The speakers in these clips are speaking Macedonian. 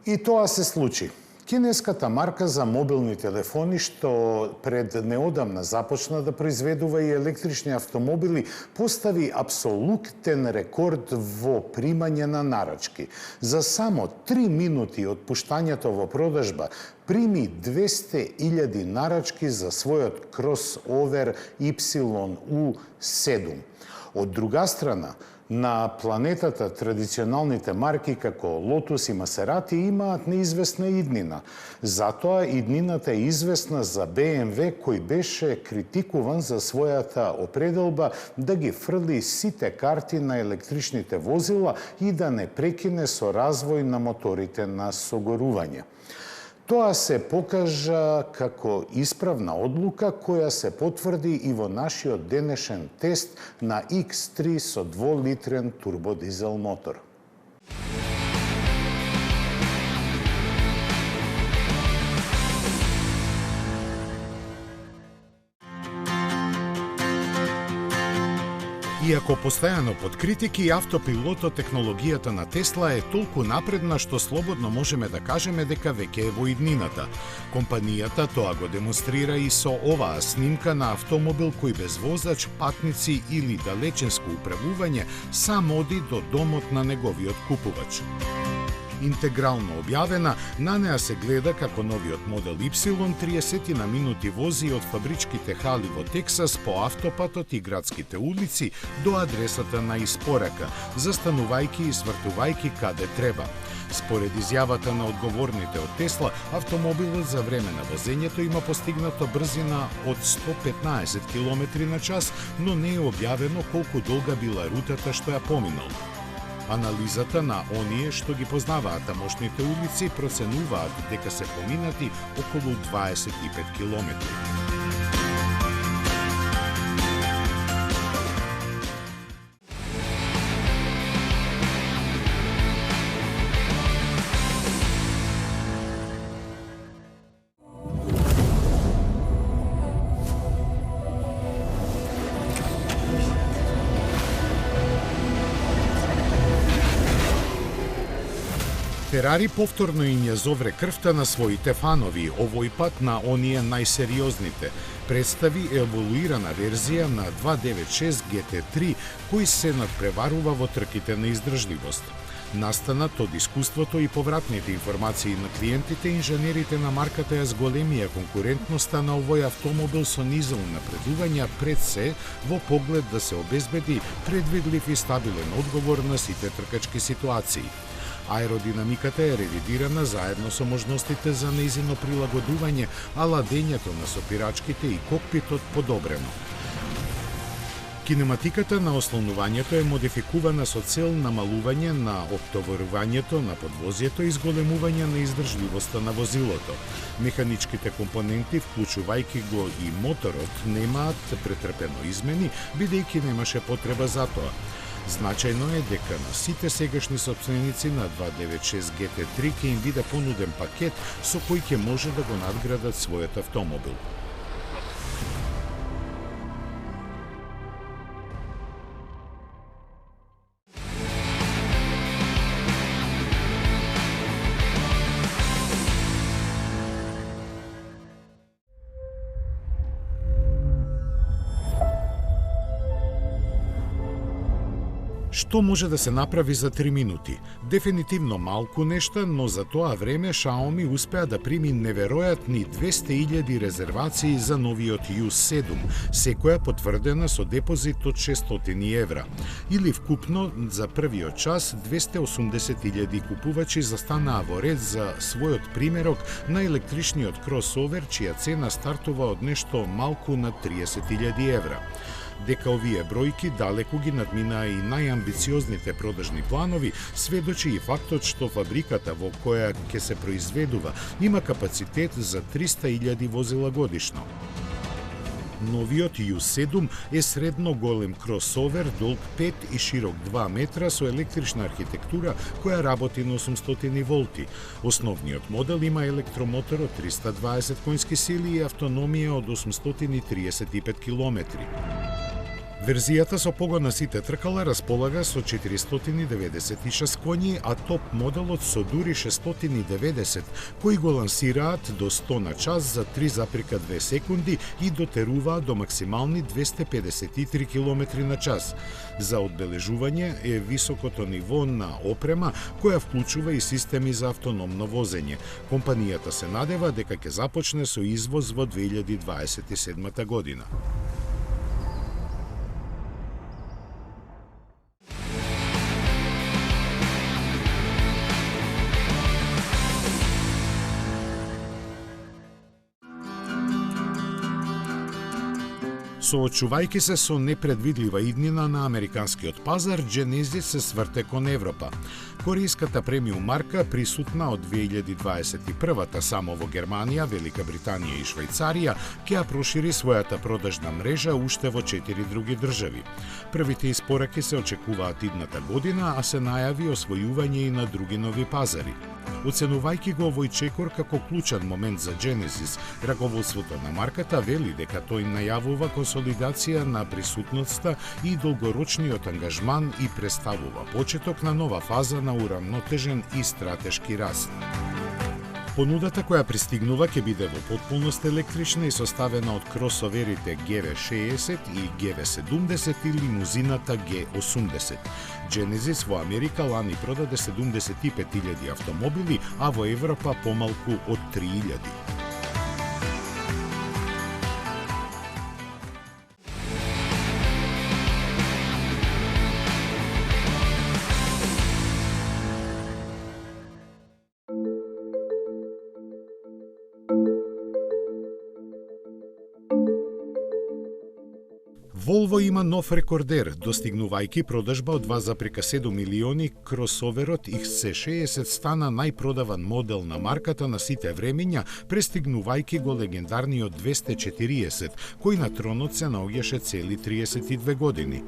И тоа се случи. Кинеската марка за мобилни телефони, што пред неодамна започна да произведува и електрични автомобили, постави апсолутен рекорд во примање на нарачки. За само 3 минути од пуштањето во продажба, прими 200.000 нарачки за својот кросовер YU7. Од друга страна, на планетата традиционалните марки како Lotus и Maserati имаат неизвестна иднина. Затоа иднината е известна за BMW, кој беше критикуван за својата определба да ги фрли сите карти на електричните возила и да не прекине со развој на моторите на согорување. Тоа се покажа како исправна одлука која се потврди и во нашиот денешен тест на X3 со 2-литрен турбодизел мотор. Иако постојано под критики, автопилото технологијата на Тесла е толку напредна што слободно можеме да кажеме дека веќе е во иднината. Компанијата тоа го демонстрира и со оваа снимка на автомобил кој без возач, патници или далеченско управување сам оди до домот на неговиот купувач. Интегрално објавена, на неа се гледа како новиот модел Y 30 на минути вози од фабричките хали во Тексас по автопатот и градските улици до адресата на испорака, застанувајќи и свртувајќи каде треба. Според изјавата на одговорните од Тесла, автомобилот за време на возењето има постигнато брзина од 115 км на час, но не е објавено колку долга била рутата што ја поминал. Анализата на оние што ги познаваат тамошните улици проценуваат дека се поминати околу 25 километри. Ферари повторно им ја зовре крвта на своите фанови, овој пат на оние најсериозните. Представи еволуирана верзија на 296 GT3 кој се надпреварува во трките на издржливост. Настанат од искуството и повратните информации на клиентите, инженерите на марката ја зголемија конкурентноста на овој автомобил со низа напредувања пред се во поглед да се обезбеди предвидлив и стабилен одговор на сите тркачки ситуации. Аеродинамиката е ревидирана заедно со можностите за нејзино прилагодување, а ладењето на сопирачките и кокпитот подобрено. Кинематиката на ослонувањето е модификувана со цел намалување на оптоварувањето на подвозјето и зголемување на издржливоста на возилото. Механичките компоненти, вклучувајќи го и моторот, немаат претрпено измени, бидејќи немаше потреба за тоа. Значајно е дека на сите сегашни сопственици на 296 GT3 ќе им биде понуден пакет со кој ќе може да го надградат својот автомобил. Што може да се направи за 3 минути? Дефинитивно малку нешта, но за тоа време Xiaomi успеа да прими неверојатни 200.000 резервации за новиот U7, секоја потврдена со депозит од 600 евра. Или вкупно за првиот час 280.000 купувачи застанаа во ред за својот примерок на електричниот кросовер, чија цена стартува од нешто малку на 30.000 евра. Дека овие бројки далеку ги надминаа и најамбициозните продажни планови, сведочи и фактот што фабриката во која ќе се произведува има капацитет за 300.000 возила годишно. Новиот Ю7 е средно голем кросовер, долг 5 и широк 2 метра со електрична архитектура која работи на 800 волти. Основниот модел има електромотор од 320 конски сили и автономија од 835 километри. Верзијата со погон на сите тркала располага со 496 коњи, а топ моделот со дури 690, кои го лансираат до 100 на час за 3,2 секунди и дотеруваат до максимални 253 км на час. За одбележување е високото ниво на опрема, која вклучува и системи за автономно возење. Компанијата се надева дека ќе започне со извоз во 2027 година. Соочувајќи се со непредвидлива иднина на американскиот пазар, Genesis се сврте кон Европа. Корејската премиум марка, присутна од 2021-та само во Германија, Велика Британија и Швајцарија, ќе ја прошири својата продажна мрежа уште во 4 други држави. Првите испораки се очекуваат идната година, а се најави освојување и на други нови пазари. Оценувајќи го овој чекор како клучен момент за Genesis, раководството на марката вели дека тој најавува консолидација на присутноста и долгорочниот ангажман и представува почеток на нова фаза на урамнотежен и стратешки раст. Понудата која пристигнува ќе биде во потполност електрична и составена од кросоверите GV60 и GV70 и лимузината G80. Genesis во Америка лани продаде 75.000 автомобили, а во Европа помалку од 3.000. Volvo има нов рекордер, достигнувајќи продажба од 2,7 милиони, кросоверот XC60 стана најпродаван модел на марката на сите времиња, престигнувајќи го легендарниот 240, кој на тронот се наоѓаше цели 32 години.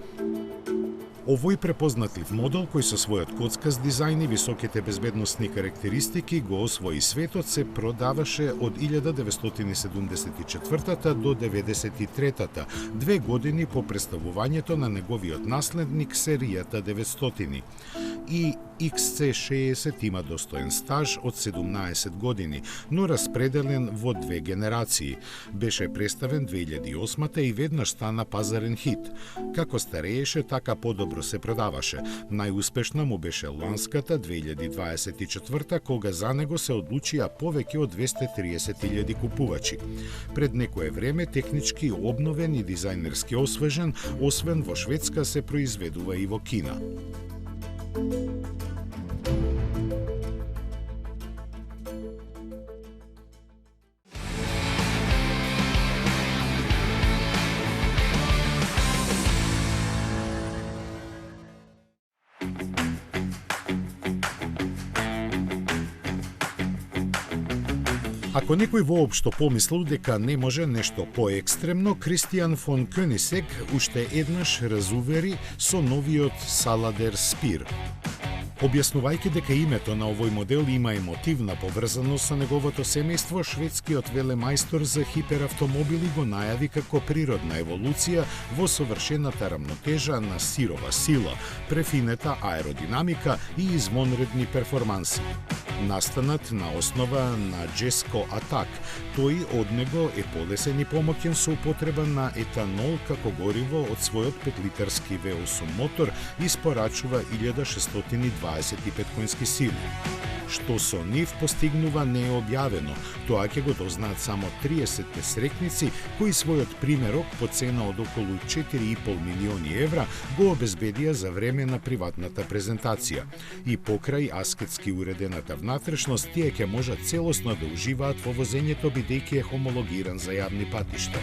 Овој препознатлив модел, кој со својот коцкаст дизајн и високите безбедносни карактеристики го освои светот, се продаваше од 1974 до 1993, 2 години по представувањето на неговиот наследник серијата 900. И XC60 има достоен стаж од 17 години, но распределен во 2 генерации. Беше представен 2008 и веднаш стана пазарен хит. Како старееше, така подобро се продаваше. Најуспешна му беше ланската 2024, кога за него се одлучија повеќе од 230.000 купувачи. Пред некое време технички обновен и дизајнерски освежен, освен во Шведска се произведува и во Кина. Ако некој воопшто помислил дека не може нешто поекстремно, Кристијан фон Кёнисек уште еднаш разувери со новиот Саладер Спир. Објаснувајќи дека името на овој модел има емотивна поврзаност со неговото семејство, шведскиот велемајстор за хиперавтомобили го најави како природна еволуција во совршената рамнотежа на сирова сила, префинета аеродинамика и извонредни перформанси. Настанат на основа на Jesko Attack, тој од него е полесен и помоќен со употреба на етанол како гориво од својот 5-литарски V8 мотор испорачува 1625 конски сили. Што со нив постигнува не е објавено, тоа ќе го дознаат само 30 несрекници кои својот примерок по цена од околу 4,5 милиони евра го обезбедија за време на приватната презентација. И покрај аскетски уредената внатрешност, тие ќе можат целосно да уживаат во возењето бидејќи е хомологиран за јавни патишта.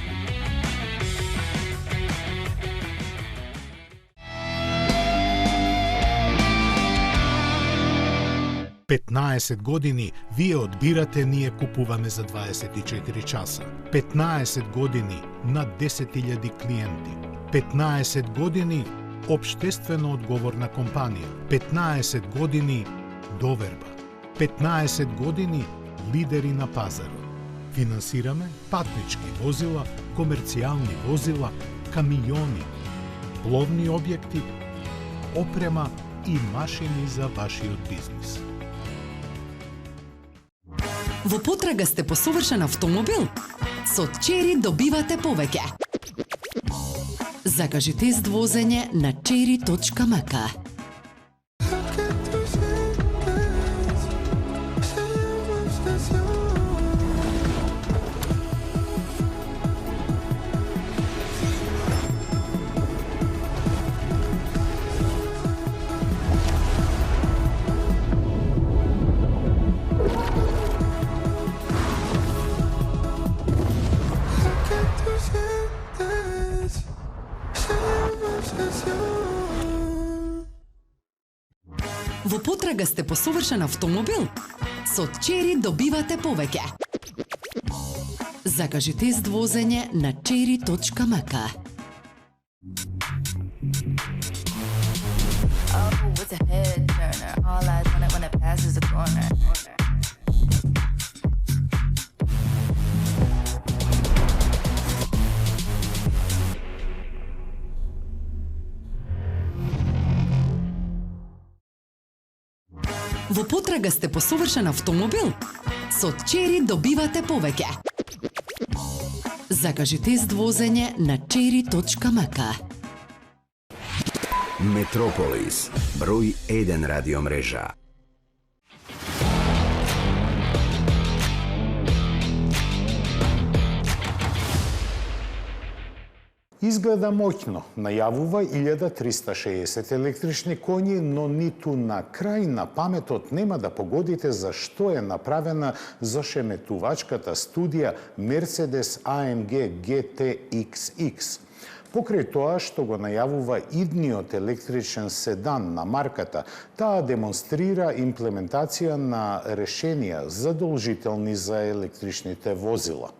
15 години вие одбирате, ние купуваме за 24 часа. 15 години над 10.000 клиенти. 15 години општествено одговорна компанија. 15 години доверба. 15 години лидери на пазарот. Финансираме патнички возила, комерцијални возила, камиони, пловни објекти, опрема и машини за вашиот бизнис. Во потрага сте по совршен автомобил? Со Чери добивате повеќе. Закажете тест возење на cherry.mk. Во потрага сте по совршен автомобил? Со Чери добивате повеќе. Закажете тест возење на cherry.mk. Oh, it's a head turner. All eyes on it when it passes the corner. Во потрага сте по совршен автомобил? Со Чери добивате повеќе. Закажете тест возење на cherry.mk. Метрополис, број 1 радиомрежа. Изгледа моќно, најавува 1360 електрични коњи, но ниту на крај на паметот нема да погодите за што е направена зошеметувачката студија Mercedes AMG GT XX. Покрај тоа што го најавува идниот електричен седан на марката, таа демонстрира имплементација на решенија задолжителни за електричните возила.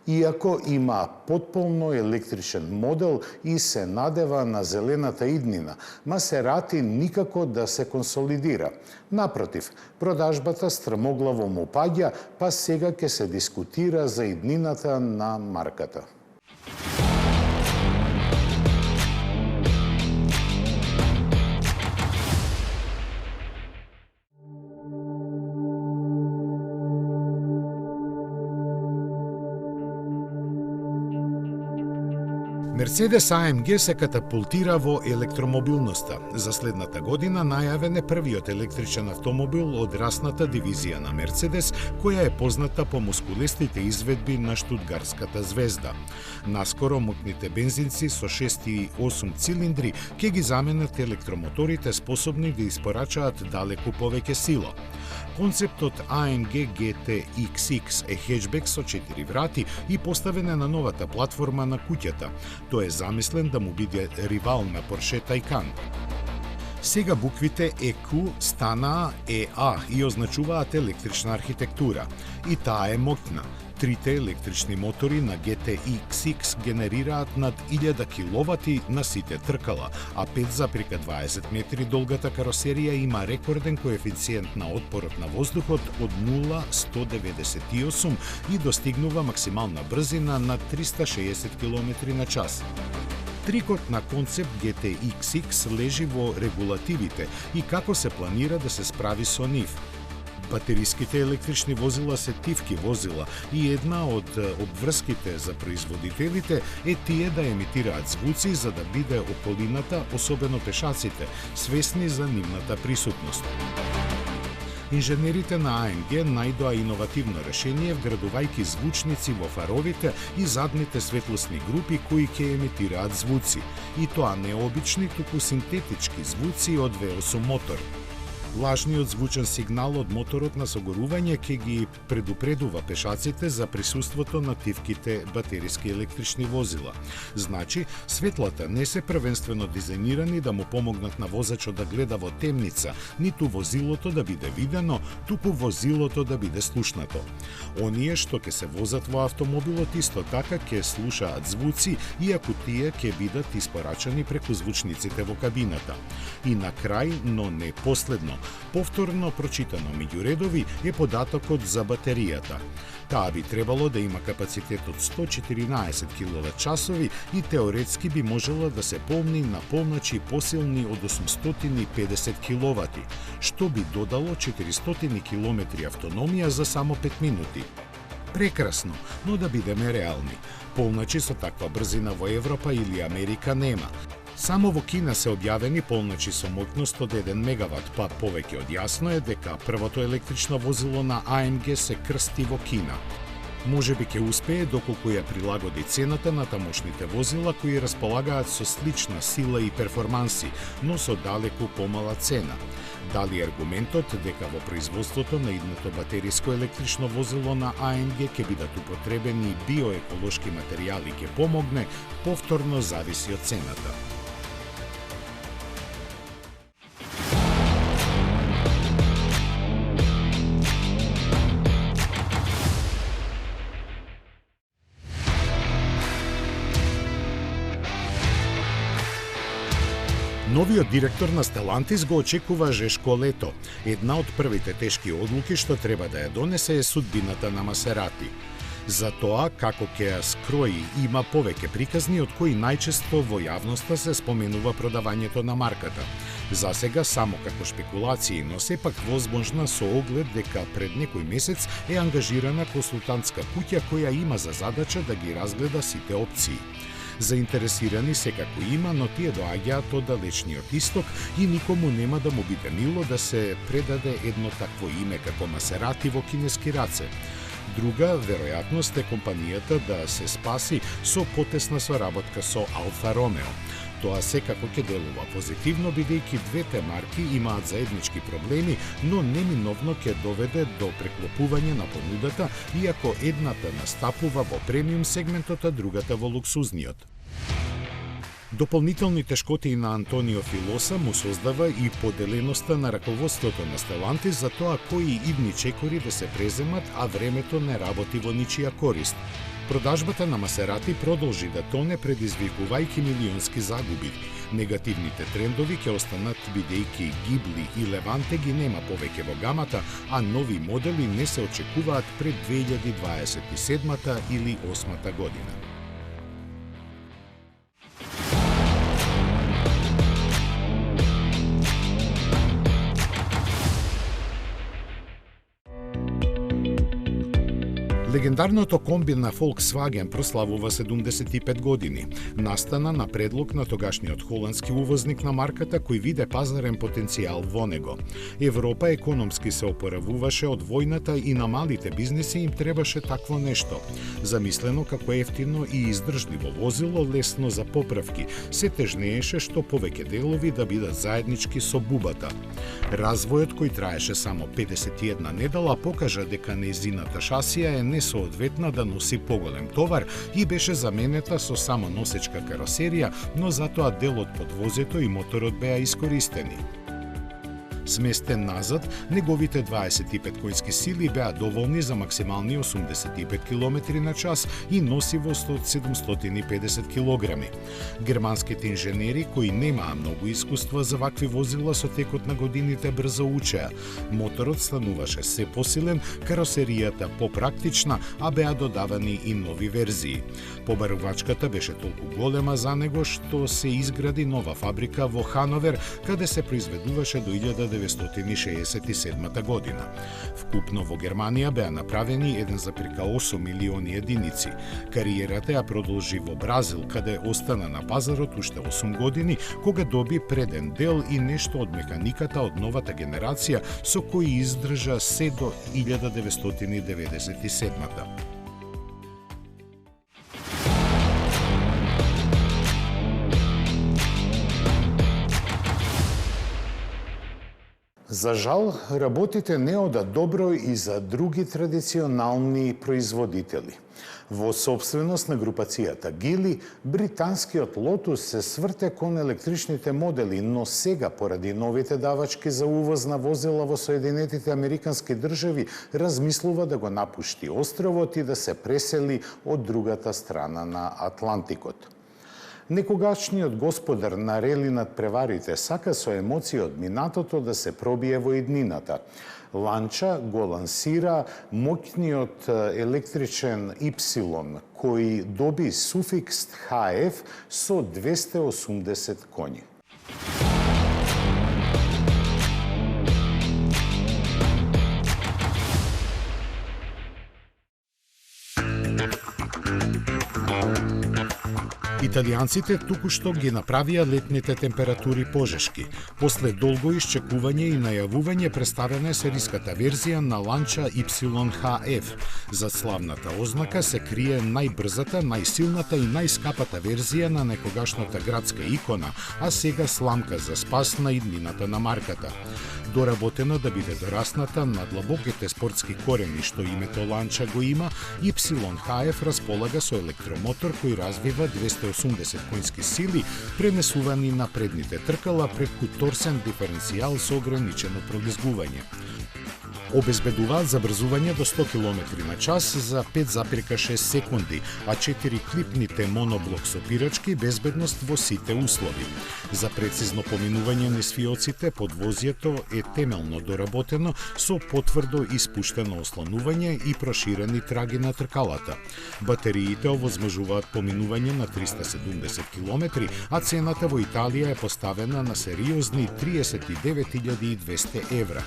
Иако има потполно електричен модел и се надева на зелената иднина, Масерати никако да се консолидира. Напротив, продажбата стрмоглаво му паѓа, па сега ќе се дискутира за иднината на марката. Mercedes AMG се катапултира во електромобилноста. За следната година најавен е првиот електричен автомобил од расната дивизија на Mercedes, која е позната по мускулестите изведби на штутгарската звезда. Наскоро моќните бензинци со 6 и 8 цилиндри ќе ги заменат електромоторите способни да испорачаат далеку повеќе сила. Концептот AMG GT XX е хеджбек со 4 врати и поставен е на новата платформа на куќата. Тој е замислен да му биде ривал на Porsche Taycan. Сега буквите EQ станаа EA и означуваат електрична архитектура. И таа е моќна. Трите електрични мотори на GT-XX генерираат над 1000 киловати на сите тркала, а 5,20 метри долгата каросерија има рекорден коефициент на отпорот на воздухот од 0,198 и достигнува максимална брзина на 360 км на час. Трикот на концепт GT-XX лежи во регулативите и како се планира да се справи со нив. Батериските електрични возила се тивки возила и една од обврските за производителите е тие да емитираат звуци за да биде околината, особено пешаците, свесни за нивната присутност. Инженерите на AMG најдоа иновативно решение вградувајќи звучници во фаровите и задните светлосни групи кои ќе емитираат звуци. И тоа не обични, туку синтетички звуци од V8 мотор. Лажниот звучен сигнал од моторот на согорување ќе ги предупредува пешаците за присуството на тивките батериски електрични возила. Значи, светлата не се првенствено дизајнирани да му помогнат на возачот да гледа во темница, ниту возилото да биде видено, туку возилото да биде слушнато. Оние што ќе се возат во автомобилот исто така ќе слушаат звуци, иако тие ќе бидат испорачани преку звучниците во кабината. И на крај, но не последно, повторно прочитано меѓу редови е податокот за батеријата. Таа би требало да има капацитет од 114 киловат-часови и теоретски би можела да се полни на полночи посилни од 850 киловати, што би додало 400 километри автономија за само 5 минути. Прекрасно, но да бидеме реални. Полночи со таква брзина во Европа или Америка нема. Само во Кина се објавени полночи со моќност од 1 мегават, па повеќе од јасно е дека првото електрично возило на AMG се крсти во Кина. Може би ќе успее доколку ја прилагоди цената на тамошните возила кои располагаат со слична сила и перформанси, но со далеку помала цена. Дали аргументот дека во производството на идното батериско електрично возило на AMG ќе бидат употребени биоеколошки материјали ќе помогне, повторно зависи од цената. Новиот директор на Stellantis го очекува жешко лето. Една од првите тешки одлуки што треба да ја донесе е судбината на Масерати. За тоа како ќе ја скрои има повеќе приказни од кои најчесто во јавноста се споменува продавањето на марката. Засега само како шпекулации, но сепак возможна со оглед дека пред некој месец е ангажирана консултантска куќа која има за задача да ги разгледа сите опции. Заинтересирани секако има, но тие доаѓаат од далечниот исток и никому нема да му биде мило да се предаде едно такво име како Масерати во кинески раце. Друга веројатност е компанијата да се спаси со потесна соработка со Алфа Ромео. Тоа секако ќе делува позитивно, бидејќи двете марки имаат заеднички проблеми, но неминовно ќе доведе до преклопување на понудата, иако едната настапува во премиум сегментот, а другата во луксузниот. Дополнителни тешкоти на Антонио Филоса му создава и поделеноста на раководството на Stellantis за тоа кои идни чекори да се преземат, а времето не работи во ничија корист. Продажбата на Масерати продолжи да тоне, предизвикувајќи милионски загуби. Негативните трендови ќе останат бидејќи Гибли и Леванте ги нема повеќе во гамата, а нови модели не се очекуваат пред 2027 или 2028 година. Легендарното комби на Volkswagen прославува 75 години. Настана на предлог на тогашниот холандски увозник на марката кој виде пазарен потенцијал во него. Европа економски се опоравуваше од војната и на малите бизнеси им требаше такво нешто. Замислено како ефтино и издржливо возило, лесно за поправки, се тежнееше што повеќе делови да бидат заеднички со бубата. Развојот кој траеше само 51 недела покажа дека нејзината шасија е несоодветна да носи поголем товар и беше заменета со само носечка каросерија, но затоа дел од подвозето и моторот беа искористени. Сместен назад, неговите 25 коњски сили беа доволни за максимални 85 км на час и носивост од 750 кг. Германските инженери, кои немаа многу искуство за вакви возила со текот на годините, брзо учеа. Моторот стануваше се посилен, каросеријата попрактична, а беа додавани и нови верзии. Побарувачката беше толку голема за него што се изгради нова фабрика во Хановер, каде се произведуваше до 1967 година. Вкупно во Германија беа направени 1,8 милиони единици. Кариерата ја продолжи во Бразил, каде остана на пазарот уште 8 години, кога доби преден дел и нешто од механиката од новата генерација со кои издржа се до 1997. За жал, работите не одат добро и за други традиционални производители. Во собственост на групацијата Гили, британскиот Lotus се сврте кон електричните модели, но сега, поради новите давачки за увоз на возила во Соединетите Американски држави, размислува да го напушти островот и да се пресели од другата страна на Атлантикот. Некогашниот господар на рели над преварите сака со емоции од минатото да се пробие во иднината. Ланча го лансира моќниот електричен Y, кој доби суфикс HF со 280 коњи. Италијанците токушто ги направија летните температури пожешки. После долго исчекување и најавување представена е сериската верзија на Ланча YHF. За славната ознака се крие најбрзата, најсилната и најскапата верзија на некогашната градска икона, а сега сламка за спас на иднината на марката. Доработено да биде дорасната на длабоките спортски корени што името Ланча го има, YHF располага со електромотор кој развива 280 коњски сили, пренесувани на предните тркала преку торсен диференцијал со ограничено пролизгување. Обезбедуваат забрзување до 100 км на час за 5,6 секунди, а 4 клипните моноблок сопирачки безбедност во сите услови. За прецизно поминување низ фиоците, подвозјето е темелно доработено со потврдо испуштено ослонување и проширени траги на тркалата. Батериите овозможуваат поминување на 370 км, а цената во Италија е поставена на сериозни 39.200 евра.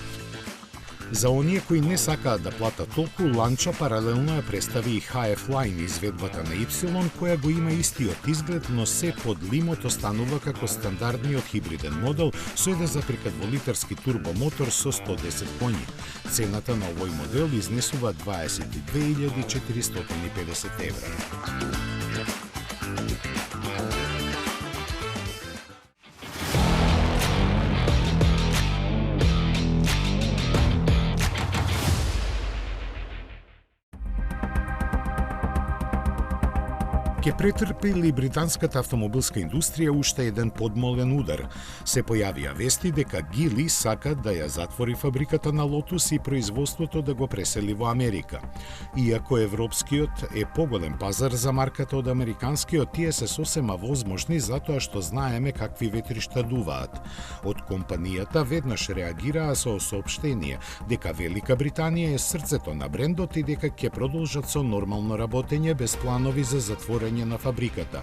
За оние кои не сакаат да платат толку, Ланча паралелно ја представи и HF Line, изведбата на Y, која го има истиот изглед, но се под лимот останува како стандардниот хибриден модел со 1,2 литарски турбомотор со 110 коњи. Цената на овој модел изнесува 22.450 евра. Ке претрпи ли британската автомобилска индустрија уште еден подмолен удар. Се појавија вести дека Гили сака да ја затвори фабриката на Lotus и производството да го пресели во Америка. Иако европскиот е поголем пазар за марката од американскиот, тие се сосема возможни затоа што знаеме какви ветришта дуваат. Од компанијата веднаш реагираа со соопштение дека Велика Британија е срцето на брендот и дека ќе продолжат со нормално работење без планови за затворање на фабриката.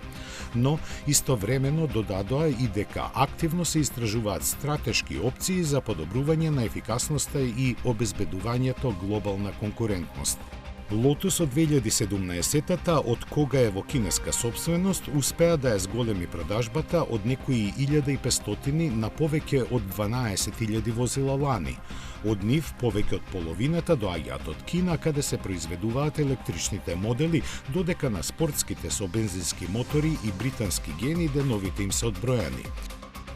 Но истовремено додадоа и дека активно се истражуваат стратешки опции за подобрување на ефикасноста и обезбедувањето глобална конкурентност. Lotus од 2017-та, од кога е во кинеска собственост, успеа да ја зголеми продажбата од некои 1500 на повеќе од 12.000 возила лани. Од нив повеќе од половината доаѓаат од Кина, каде се произведуваат електричните модели, додека на спортските со бензински мотори и британски гени деновите им се одбројани.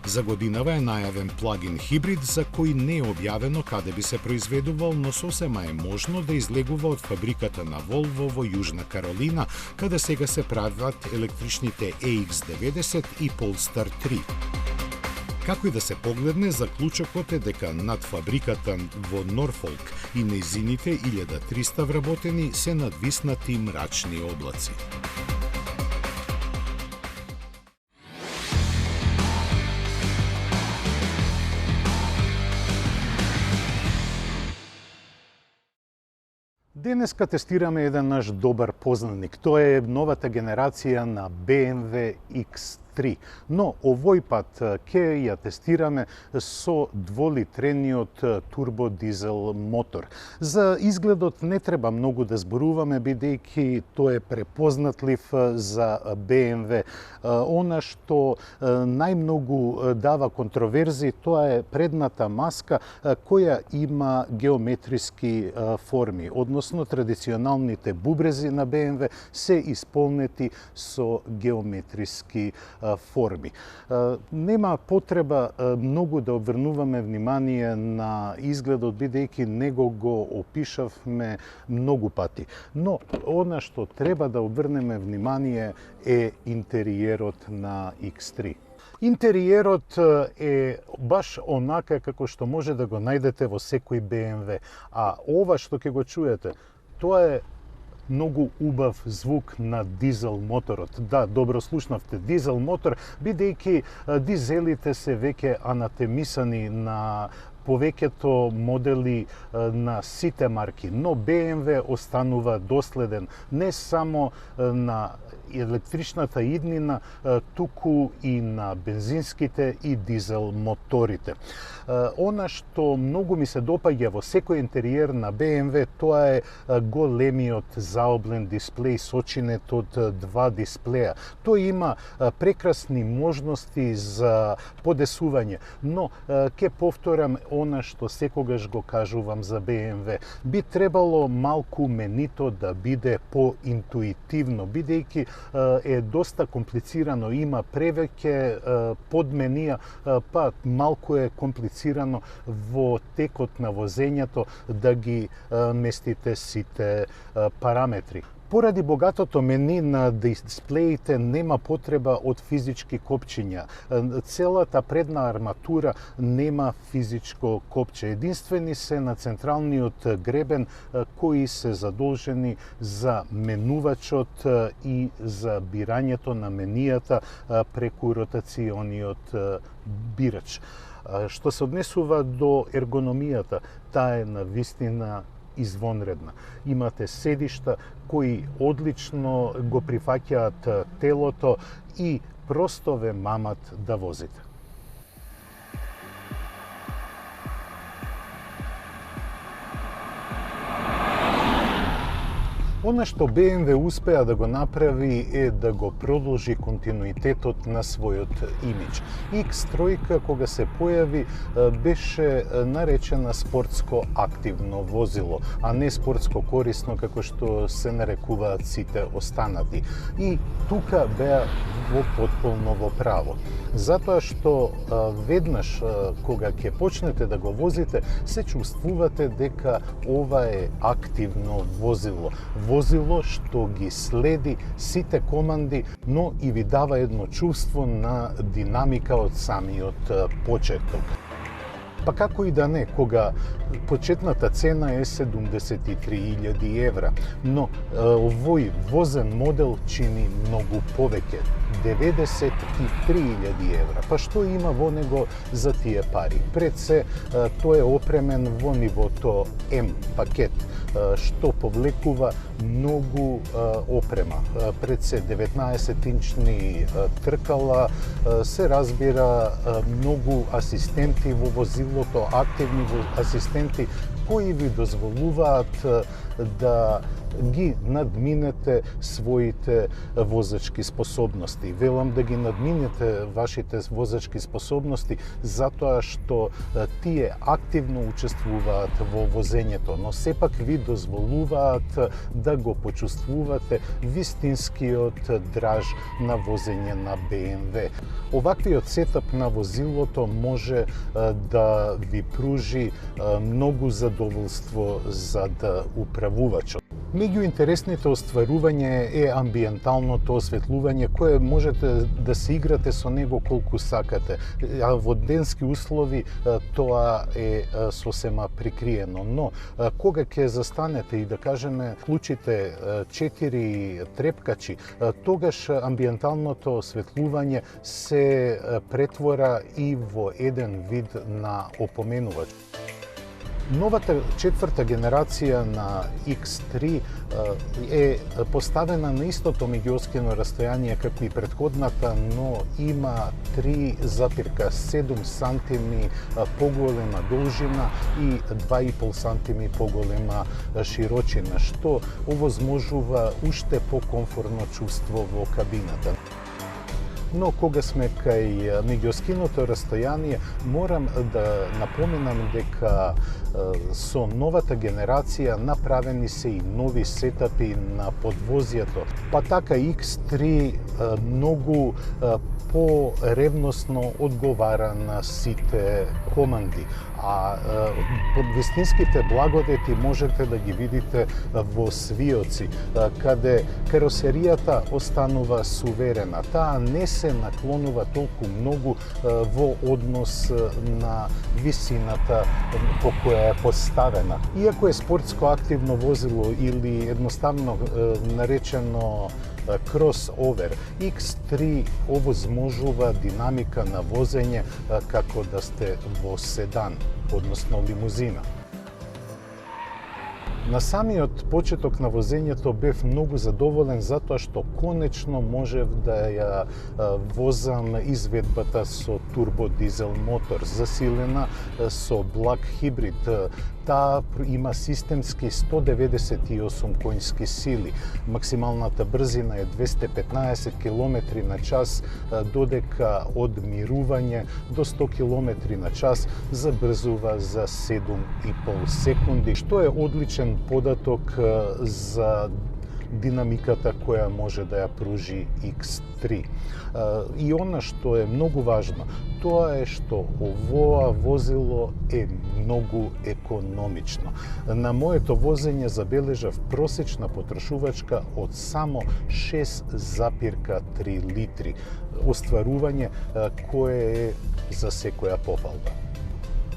За годинава е најавен плагин хибрид за кој не е објавено каде би се произведувал, но сосема е можно да излегува од фабриката на Volvo во Јужна Каролина, каде сега се прават електричните EX90 и Polestar 3. Како и да се погледне, заклучокот е дека над фабриката во Норфолк и нејзините 1300 вработени се надвиснати мрачни облаци. Денеска тестираме еден наш добар познаник. Тоа е новата генерација на BMW X3. Но овој пат ќе ја тестираме со дволитрениот турбодизел мотор. За изгледот не треба многу да зборуваме, бидејќи тој е препознатлив за BMW. Она што најмногу дава контроверзи, тоа е предната маска која има геометриски форми, односно традиционалните бубрези на BMW се исполнети со геометриски форми. Нема потреба многу да обрнуваме внимание на изгледот, бидејќи него го опишавме многу пати. Но она што треба да обрнеме внимание е интериерот на X3. Интериерот е баш онака како што може да го најдете во секој BMW, а ова што ќе го чуете, тоа е многу убав звук на дизел моторот. Да, добро слушнавте, дизел мотор, бидејќи дизелите се веќе анатемисани на повеќето модели на сите марки, но BMW останува доследен не само на електричната иднина, туку и на бензинските и дизел моторите. Она што многу ми се допаѓа во секој интериер на BMW, тоа е големиот заоблен дисплеј сочинет од два дисплеја. Тој има прекрасни можности за подесување, но ќе повторам она што секогаш го кажувам за BMW. Би требало малку менито да биде поинтуитивно, бидејќи е доста комплицирано, има превеќе подменија, па малку е комплицирано во текот на возењето да ги местите сите параметри. Поради богатото мени на дисплеите нема потреба од физички копчиња. Целата предна арматура нема физичко копче. Единствени се на централниот гребен кои се задолжени за менувачот и за бирањето на менијата преку ротациониот бирач. Што се однесува до ергономијата, таа е навистина извонредна. Имате седишта кои одлично го прифаќаат телото и просто ве мамат да возите. Она што BMW успеа да го направи е да го продолжи континуитетот на својот имидж. X3 кога се појави беше наречена спортско активно возило, а не спортско корисно како што се нарекуваат сите останати. И тука беа во потполно во право. Затоа што веднаш кога ќе почнете да го возите, се чувствувате дека ова е активно возило. Возило што ги следи сите команди, но и ви дава едно чувство на динамика од самиот почеток. Па како и да не, кога почетната цена е 73.000 евра, но овој возен модел чини многу повеќе, 93.000 евра. Па што има во него за тие пари? Пред се, тој е опремен во нивото М пакет, што повлекува многу опрема. Пред се 19-инчни тркала, се разбира многу асистенти во возилото, активни асистенти кои ви дозволуваат да ги надминете своите возачки способности. Велам да ги надминете вашите возачки способности затоа што тие активно учествуваат во возењето, но сепак ви дозволуваат да го почувствувате вистинскиот драж на возење на BMW. Оваквиот сетап на возилото може да ви пружи многу задоволство за да управувачот. Меѓу интересните остварување е амбиенталното осветлување, кое можете да се играте со него колку сакате. А во денски услови тоа е сосема прикриено. Но кога ќе застанете и да кажеме клучите 4 трепкачи, тогаш амбиенталното осветлување се претвора и во еден вид на опоменувач. Новата четврта генерација на X3 е поставена на истото меѓуоскино растојание како и претходната, но има 3,7 сантими поголема должина и 2,5 сантими поголема широчина, што овозможува уште покомфорно чувство во кабината. Но кога сме кај меѓуоскиното растојание, морам да напоменам дека со новата генерација направени се и нови сетапи на подвозјето. Па така X3 многу поревносно одговара на сите команди, а вистинските благодети можете да ги видите во свиоци, каде каросеријата останува суверена. Таа не се наклонува толку многу во однос на висината по која е поставена. Иако е спортско активно возило или едноставно наречено кросовер, X3 овозможува динамика на возење како да сте во седан, односно лимузина. На самиот почеток на возењето бев многу задоволен затоа што конечно можев да ја возам изведбата со турбодизел мотор, засилена со благ хибрид. Таа има системски 198 коњски сили. Максималната брзина е 215 км на час, додека од мирување до 100 км на час забрзува за 7,5 секунди, што е одличен податок за динамиката која може да ја пружи X3. И она што е многу важно, тоа е што овоа возило е многу економично. На моето возење забележав просечна потрошувачка од само 6,3 литри. Остварување кое е за секоја пофалба.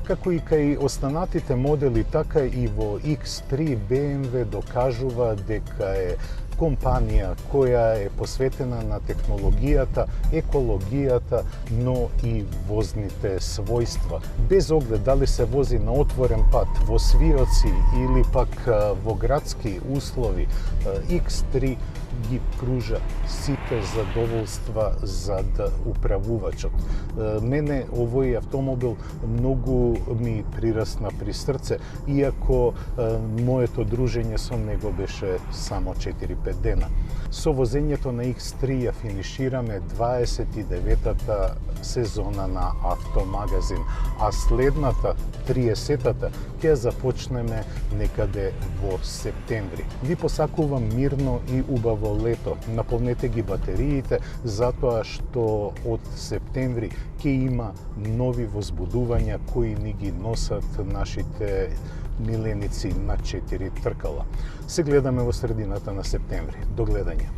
Како и кај останатите модели, така и во X3 BMW докажува дека е компанија која е посветена на технологијата, екологијата, но и возните својства. Без оглед дали се вози на отворен пат, во свиоци или пак во градски услови, X3 ги пружа сите задоволства зад управувачот. Мене овој автомобил многу ми прирасна при срце, иако моето дружење со него беше само 4-5 дена. Со возењето на X3 ја финишираме 29-та сезона на Автомагазин, а следната, 30-та, ќе започнеме некаде во септември. Ви посакувам мирно и убаво лето. Наполнете ги батериите, затоа што од септември ќе има нови возбудувања кои ни ги носат нашите миленици на 4 тркала. Се гледаме во средината на септември. До гледање.